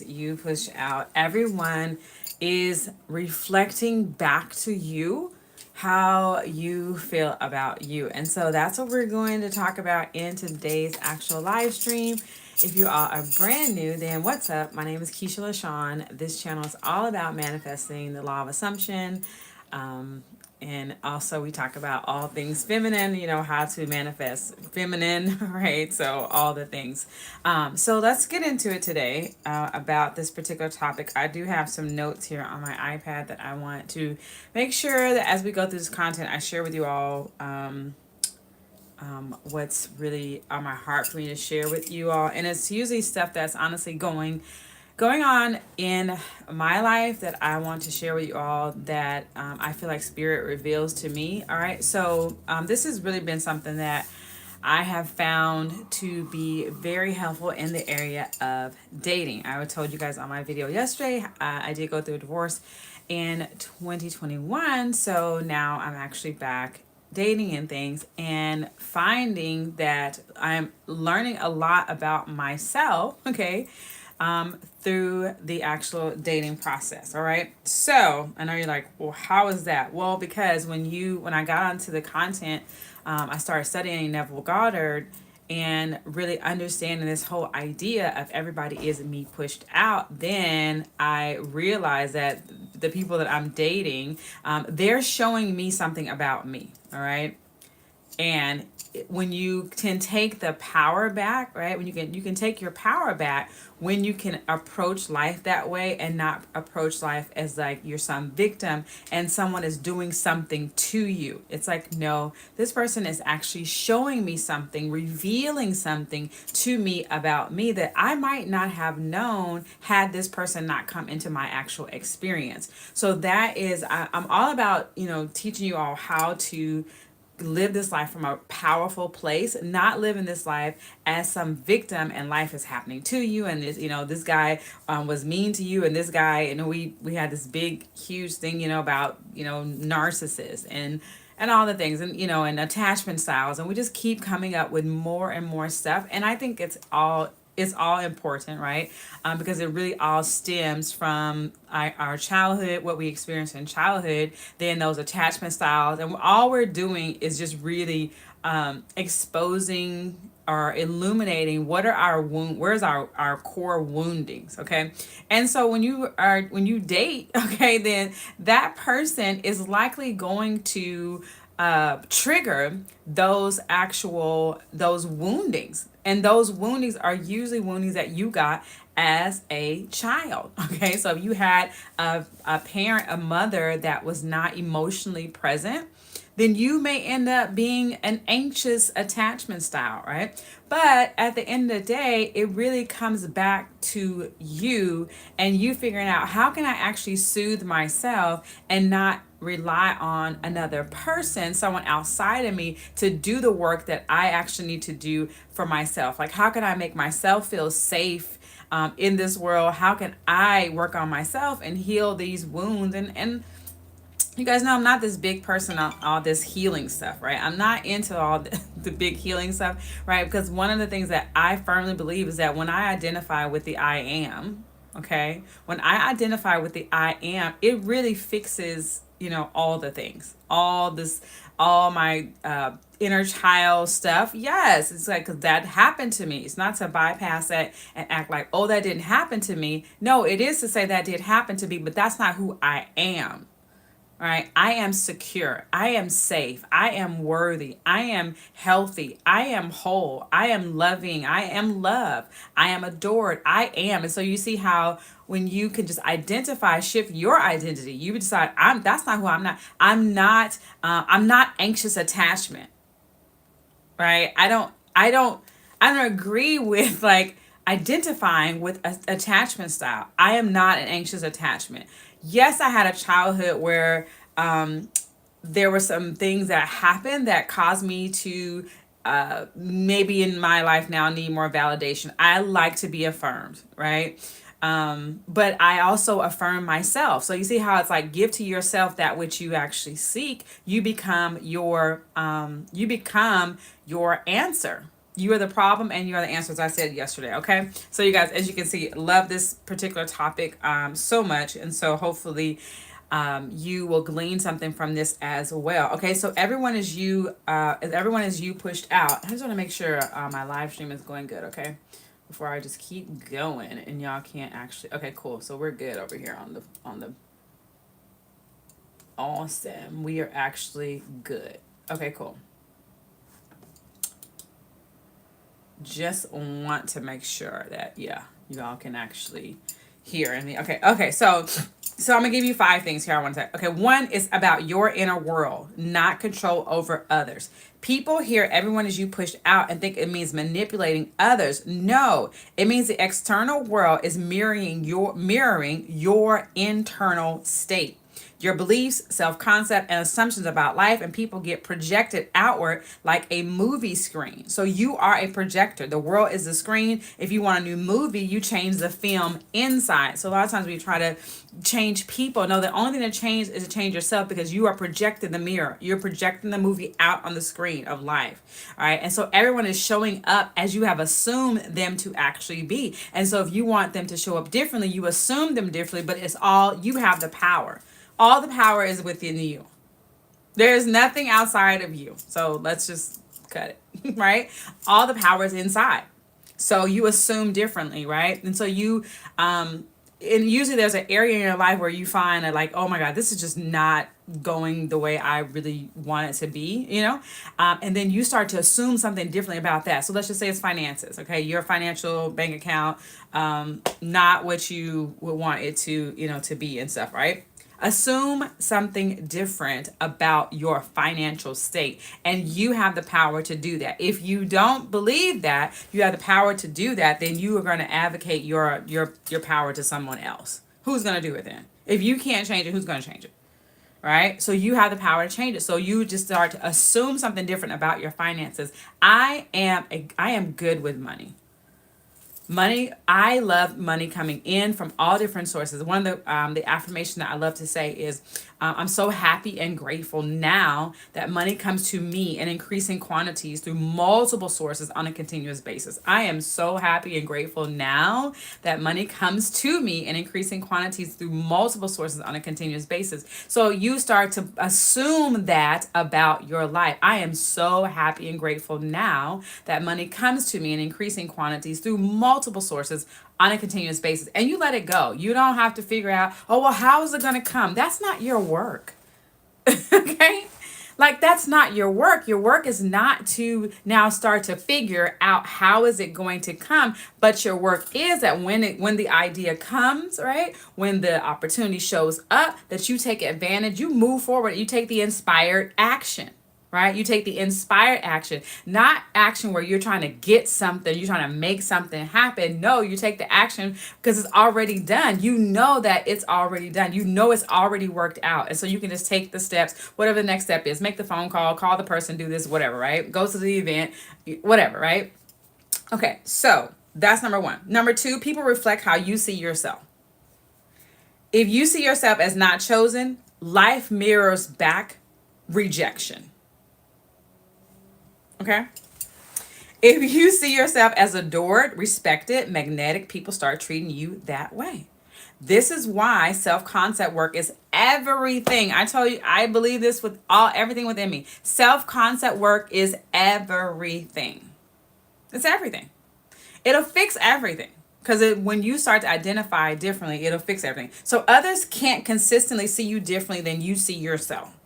you push out. Everyone is reflecting back to you how you feel about you. And so that's what we're going to talk about in today's actual live stream. If you all are brand new, then what's up? My name is Keysha LaShaun. This channel is all about manifesting the law of assumption. Um, and also, we talk about all things feminine, how to manifest feminine, right? So, all the things. So, let's get into it today about this particular topic. I do have some notes here on my iPad that I want to make sure that as we go through this content, I share with you all what's really on my heart for me to share with you all. And it's usually stuff that's honestly going on in my life that I want to share with you all that I feel like Spirit reveals to me. All right. So this has really been something that I have found to be very helpful in the area of dating. I told you guys on my video yesterday, I did go through a divorce in 2021. So now I'm actually back dating and things and finding that I'm learning a lot about myself. Okay, through the actual dating process. All right. So I know you're like, well, how is that? Well, because when I got onto the content, I started studying Neville Goddard and really understanding this whole idea of everybody is me pushed out. Then I realized that the people that I'm dating, they're showing me something about me. All right. And when you can take the power back, right? When you can take your power back when you can approach life that way and not approach life as like you're some victim and someone is doing something to you. It's like, no, this person is actually showing me something, revealing something to me about me that I might not have known had this person not come into my actual experience. So that is, I'm all about, teaching you all how to live this life from a powerful place, not living this life as some victim and life is happening to you and this guy was mean to you, and this guy, we had this big huge thing about narcissists and all the things, and attachment styles, and we just keep coming up with more and more stuff. And I think it's all important, right? Because it really all stems from our childhood, what we experienced in childhood, then those attachment styles. And all we're doing is just really exposing or illuminating what are where's our core woundings, okay? And so when you date, okay, then that person is likely going to trigger those woundings, and those woundings are usually woundings that you got as a child. Okay, so if you had a parent, a mother that was not emotionally present, then you may end up being an anxious attachment style, right? But at the end of the day, it really comes back to you and you figuring out, how can I actually soothe myself and not rely on another person, someone outside of me, to do the work that I actually need to do for myself? Like, how can I make myself feel safe in this world? How can I work on myself and heal these wounds? And you guys know I'm not this big person on all this healing stuff, right? I'm not into all the big healing stuff, right? Because one of the things that I firmly believe is that when I identify with the I am, okay, when I identify with the I am, it really fixes, all the things, all my inner child stuff. Yes, it's like, 'cause that happened to me. It's not to bypass that and act like, oh, that didn't happen to me. No, it is to say that did happen to me, but that's not who I am. Right? I am secure. I am safe. I am worthy. I am healthy. I am whole. I am loving. I am loved. I am adored. I am. And so you see how when you can just identify, shift your identity, you decide, that's not who I'm not. I'm not anxious attachment. Right? I don't agree with like identifying with a attachment style. I am not an anxious attachment. Yes, I had a childhood where there were some things that happened that caused me to maybe in my life now need more validation. I like to be affirmed, right? But I also affirm myself. So you see how it's like, give to yourself that which you actually seek. You become your answer. You are the problem and you are the answer, as I said yesterday. Okay. So you guys, as you can see, love this particular topic so much. And so hopefully you will glean something from this as well. Okay. So everyone is you pushed out. I just want to make sure my live stream is going good. Okay. Before I just keep going and y'all can't actually. Okay, cool. So we're good over here on the awesome. We are actually good. Okay, cool. Just want to make sure that y'all can actually hear me. Okay, so I'm gonna give you 5 things here I want to say. Okay, one is about your inner world, not control over others. People hear everyone is you pushed out and think it means manipulating others. No, it means the external world is mirroring your internal state. Your beliefs, self-concept, and assumptions about life and people get projected outward like a movie screen. So you are a projector. The world is the screen. If you want a new movie, you change the film inside. So a lot of times we try to change people. No, the only thing to change is to change yourself, because you are projecting the mirror. You're projecting the movie out on the screen of life. All right. And so everyone is showing up as you have assumed them to actually be. And so if you want them to show up differently, you assume them differently, but it's all, you have the power. All the power is within you. There's nothing outside of you. So let's just cut it, right? All the power is inside. So you assume differently, right? And so you, and usually there's an area in your life where you find that, like, oh my God, this is just not going the way I really want it to be, and then you start to assume something differently about that. So let's just say it's finances. Okay. Your financial bank account, not what you would want it to, to be and stuff, right? Assume something different about your financial state, and you have the power to do that. If you don't believe that you have the power to do that, then you are going to advocate your power to someone else. Who's going to do it then? If you can't change it, who's going to change it? Right? So you have the power to change it. So you just start to assume something different about your finances. I am good with money. Money, I love money coming in from all different sources. One of the affirmation that I love to say is, I'm so happy and grateful now that money comes to me in increasing quantities through multiple sources on a continuous basis. I am so happy and grateful now that money comes to me in increasing quantities through multiple sources on a continuous basis. So you start to assume that about your life. I am so happy and grateful now that money comes to me in increasing quantities through multiple sources on a continuous basis, and you let it go. You don't have to figure out, oh, well, how is it going to come? That's not your work. Okay? Like, that's not your work. Your work is not to now start to figure out how is it going to come, but your work is that when the idea comes, right? When the opportunity shows up, that you take advantage, you move forward, you take the inspired action. Right? You take the inspired action, not action where you're trying to get something, you're trying to make something happen. No, you take the action because it's already done. You know that it's already done. You know it's already worked out. And so you can just take the steps, whatever the next step is, make the phone call, call the person, do this, whatever, right? Go to the event, whatever, right? Okay, so that's number 1. Number 2, people reflect how you see yourself. If you see yourself as not chosen, life mirrors back rejection. Okay. If you see yourself as adored, respected, magnetic, people start treating you that way. This is why self-concept work is everything. I tell you, I believe this with everything within me. Self-concept work is everything. It's everything. It'll fix everything. Because when you start to identify differently, it'll fix everything. So others can't consistently see you differently than you see yourself.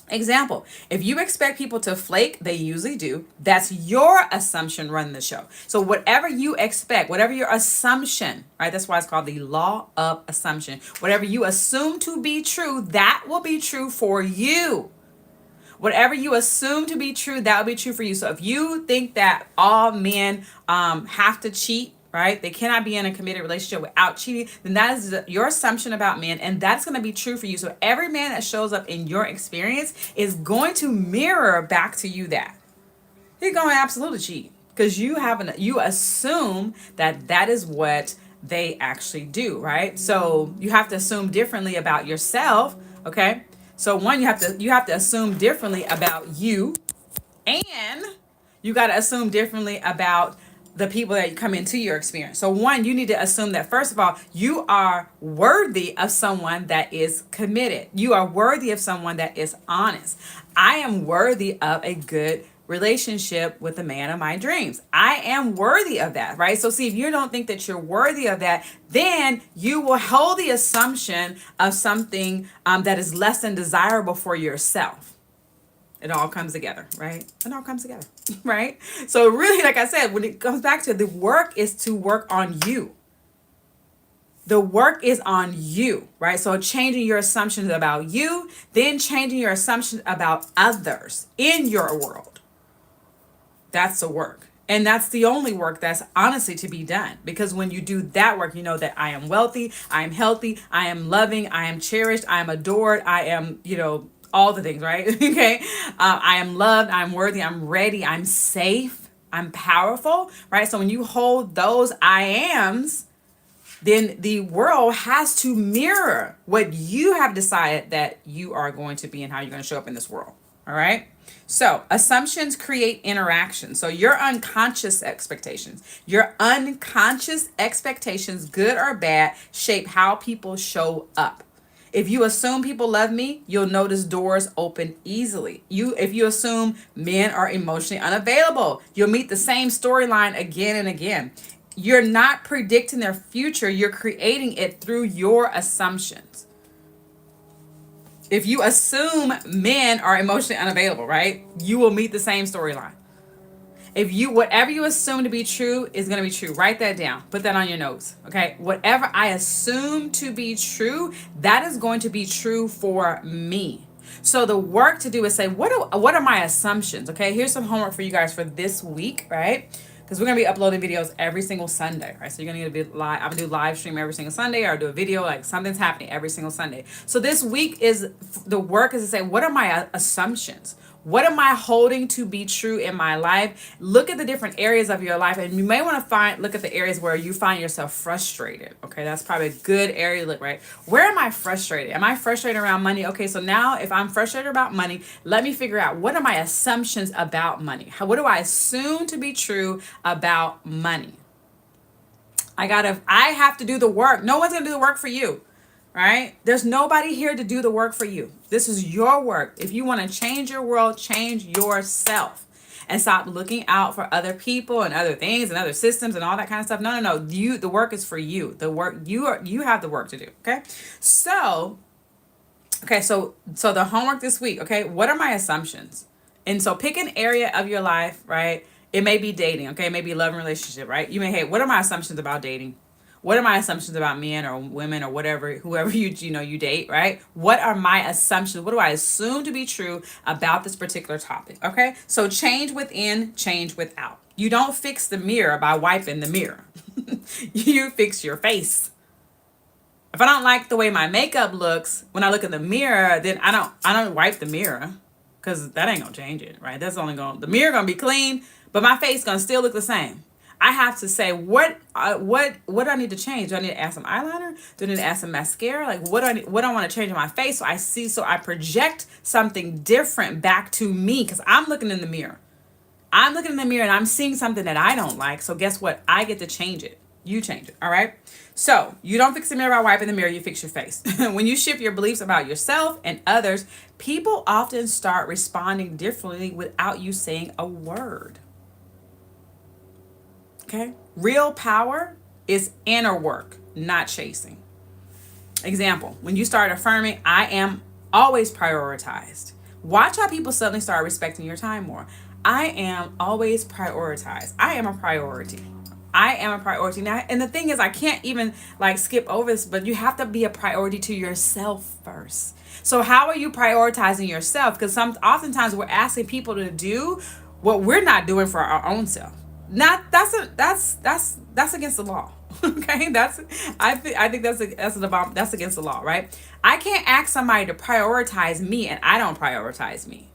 Example, if you expect people to flake, they usually do. That's your assumption running the show. So whatever you expect, whatever your assumption, right? That's why it's called the law of assumption. Whatever you assume to be true, that will be true for you. Whatever you assume to be true, that will be true for you. So if you think that all men have to cheat, right? They cannot be in a committed relationship without cheating, then that is your assumption about men, and that's going to be true for you. So every man that shows up in your experience is going to mirror back to you that he's going to absolutely cheat, because you assume that is what they actually do, right? So you have to assume differently about yourself, okay? So one, you have to assume differently about you, and You got to assume differently about the people that come into your experience. So one, you need to assume that first of all, you are worthy of someone that is committed. You are worthy of someone that is honest. I am worthy of a good relationship with the man of my dreams. I am worthy of that, right? So see, if you don't think that you're worthy of that, then you will hold the assumption of something that is less than desirable for yourself. It all comes together, right? It all comes together, right? So really, like I said, when it comes back to the work is to work on you. The work is on you, right? So changing your assumptions about you, then changing your assumptions about others in your world. That's the work. And that's the only work that's honestly to be done. Because when you do that work, you know that I am wealthy, I am healthy, I am loving, I am cherished, I am adored, I am, all the things, right? Okay. I am loved, I'm worthy, I'm ready, I'm safe, I'm powerful, right? So when you hold those I ams, then the world has to mirror what you have decided that you are going to be and how you're going to show up in this world. All right. So assumptions create interaction. So your unconscious expectations, good or bad, shape how people show up. If you assume people love me, you'll notice doors open easily. If you assume men are emotionally unavailable, you'll meet the same storyline again and again. You're not predicting their future, you're creating it through your assumptions. If you assume men are emotionally unavailable, right? You will meet the same storyline. Whatever you assume to be true is going to be true. Write that down. Put that on your notes. Okay. Whatever I assume to be true, that is going to be true for me. So the work to do is say, what are my assumptions? Okay. Here's some homework for you guys for this week, right? Because we're going to be uploading videos every single Sunday, right? So you're going to be live. I'm going to do live stream every single Sunday, or do a video, like something's happening every single Sunday. So this week the work is to say, what are my assumptions? What am I holding to be true in my life? Look at the different areas of your life, and you may want to look at the areas where you find yourself frustrated. Okay, that's probably a good area to look, right? Where am I frustrated? Am I frustrated around money? Okay, so now if I'm frustrated about money, let me figure out what are my assumptions about money? What do I assume to be true about money? I have to do the work. No one's gonna do the work for you. Right? There's nobody here to do the work for you. This is your work. If you want to change your world, change yourself and stop looking out for other people and other things and other systems and all that kind of stuff. No. The work is for you. The work you have the work to do. Okay. So the homework this week. Okay. What are my assumptions? And so pick an area of your life, right? It may be dating. Okay. It may be love and relationship, right? You may, hey, what are my assumptions about dating? What are my assumptions about men or women or whoever you date, right? What are my assumptions? What do I assume to be true about this particular topic? Okay. So change within, change without. You don't fix the mirror by wiping the mirror. You fix your face. If I don't like the way my makeup looks when I look in the mirror, then I don't wipe the mirror, because that ain't gonna change it, right? The mirror gonna be clean, but my face gonna still look the same. I have to say, what do I need to change? Do I need to add some eyeliner? Do I need to add some mascara? Like, what do I want to change in my face? So I project something different back to me, because I'm looking in the mirror. I'm looking in the mirror and I'm seeing something that I don't like. So guess what? I get to change it. You change it. All right. So you don't fix the mirror by wiping the mirror. You fix your face. When you shift your beliefs about yourself and others, people often start responding differently without you saying a word. Okay. Real power is inner work, not chasing. Example, when you start affirming, I am always prioritized. Watch how people suddenly start respecting your time more. I am always prioritized. I am a priority. I am a priority. Now, and the thing is, I can't even skip over this, but you have to be a priority to yourself first. So how are you prioritizing yourself? Because oftentimes we're asking people to do what we're not doing for our own self. That's against the law. Okay, I think that's against the law, right? I can't ask somebody to prioritize me and I don't prioritize me.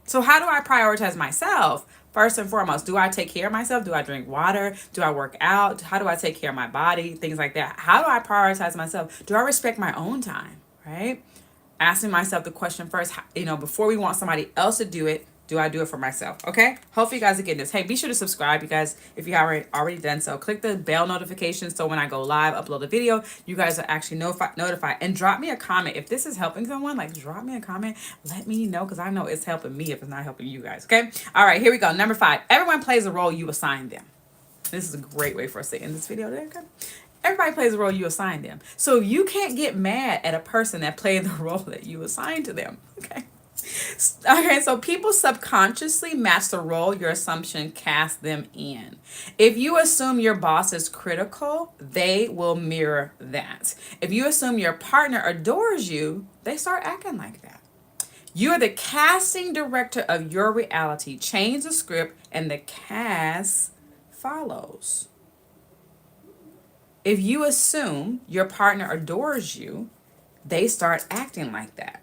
So how do I prioritize myself? First and foremost, do I take care of myself? Do I drink water? Do I work out? How do I take care of my body? Things like that. How do I prioritize myself? Do I respect my own time? Right? Asking myself the question first, before we want somebody else to do it, do I do it for myself? Okay. Hopefully you guys are getting this. Hey, be sure to subscribe, you guys, if you haven't already done so. Click the bell notification so when I go live, upload a video, you guys are actually notified. And drop me a comment if this is helping someone. Like, drop me a comment. Let me know, because I know it's helping me if it's not helping you guys. Okay. All right. Here we go. Number 5. Everyone plays a role you assign them. This is a great way for us to end this video today. Okay. Everybody plays a role you assign them. So you can't get mad at a person that played the role that you assigned to them. Okay. Okay, so people subconsciously match the role your assumption casts them in. If you assume your boss is critical, they will mirror that. If you assume your partner adores you, they start acting like that. You are the casting director of your reality. Change the script and the cast follows. If you assume your partner adores you, they start acting like that.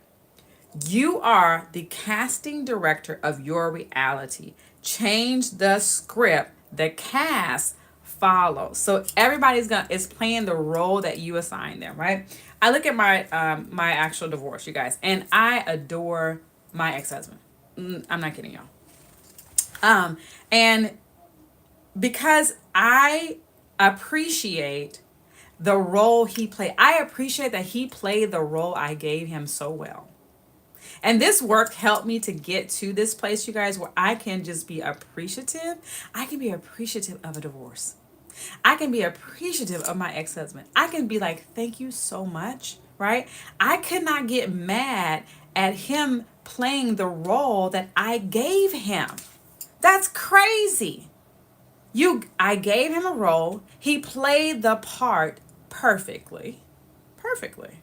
You are the casting director of your reality. Change the script. The cast follows. So everybody's is playing the role that you assign them, right? I look at my my actual divorce, you guys, and I adore my ex-husband. I'm not kidding y'all. And because I appreciate the role he played, I appreciate that he played the role I gave him so well. And this work helped me to get to this place, you guys, where I can just be appreciative. I can be appreciative of a divorce. I can be appreciative of my ex-husband. I can be like, thank you so much, right? I could not get mad at him playing the role that I gave him. That's crazy. I gave him a role. He played the part perfectly. Perfectly.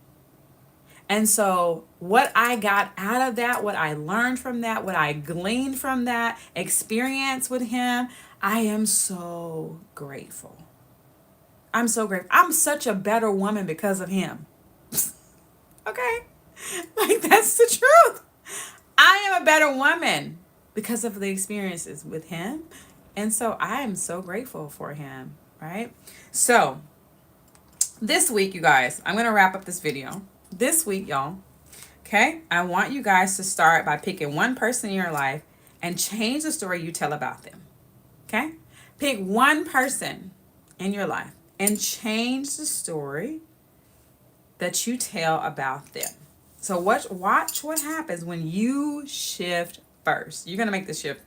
And so what I got out of that, what I learned from that, what I gleaned from that experience with him, I am so grateful. I'm so grateful. I'm such a better woman because of him. Okay? Like, that's the truth. I am a better woman because of the experiences with him. And so I am so grateful for him, right? So this week, you guys, I'm going to wrap up this video. This week, y'all, okay, I want you guys to start by picking one person in your life and change the story you tell about them. Okay? Pick one person in your life and change the story that you tell about them. So watch what happens when you shift first. You're going to make the shift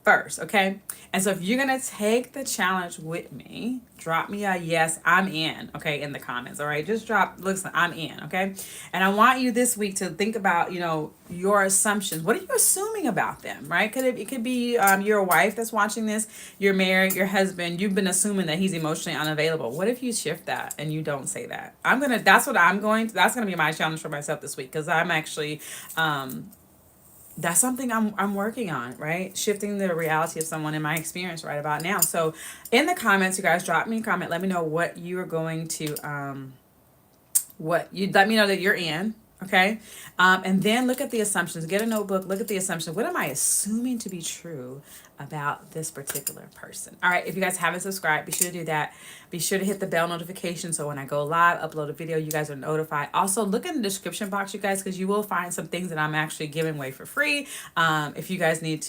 first, okay? And so if you're going to take the challenge with me, drop me a yes, I'm in, okay, in the comments, all right? Just listen, I'm in, okay? And I want you this week to think about, your assumptions. What are you assuming about them, right? It could be your wife that's watching this, you're married, your husband, you've been assuming that he's emotionally unavailable. What if you shift that and you don't say that? That's going to be my challenge for myself this week, because I'm actually, that's something I'm working on, right? Shifting the reality of someone in my experience right about now. So in the comments, you guys, drop me a comment. Let me know what you are going to, let me know that you're in, okay? And then look at the assumptions. Get a notebook, look at the assumptions. What am I assuming to be true about this particular person? All right, if you guys haven't subscribed, be sure to do that. Be sure to hit the bell notification so when I go live, upload a video, you guys are notified. Also, look in the description box, you guys, because you will find some things that I'm actually giving away for free. If you guys need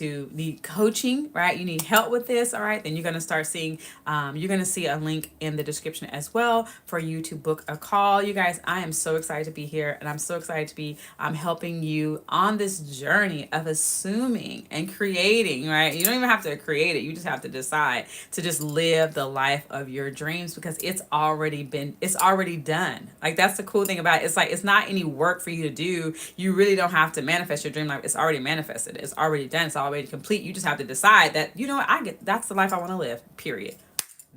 coaching, right? You need help with this, all right? Then you're going to start seeing, you're going to see a link in the description as well for you to book a call. You guys, I am so excited to be here, and I'm so excited to be helping you on this journey of assuming and creating, right? You don't even have to create it. You just have to decide to just live the life of your dreams, because it's already done. Like, that's the cool thing about it. It's like, it's not any work for you to do. You really don't have to manifest your dream life. It's already manifested. It's already done. It's already complete. You just have to decide that, that's the life I want to live, period.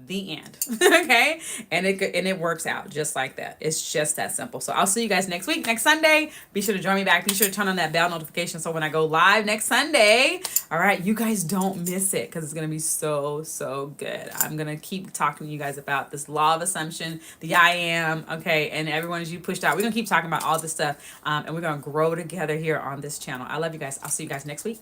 The end. Okay? And it works out just like that. It's just that simple. So I'll see you guys next week, next Sunday. Be sure to join me back. Be sure to turn on that bell notification so when I go live next Sunday, all right, you guys don't miss it, because it's going to be so, so good. I'm going to keep talking to you guys about this law of assumption, the I am, okay, and everyone as you pushed out. We're going to keep talking about all this stuff, and we're going to grow together here on this channel. I love you guys. I'll see you guys next week.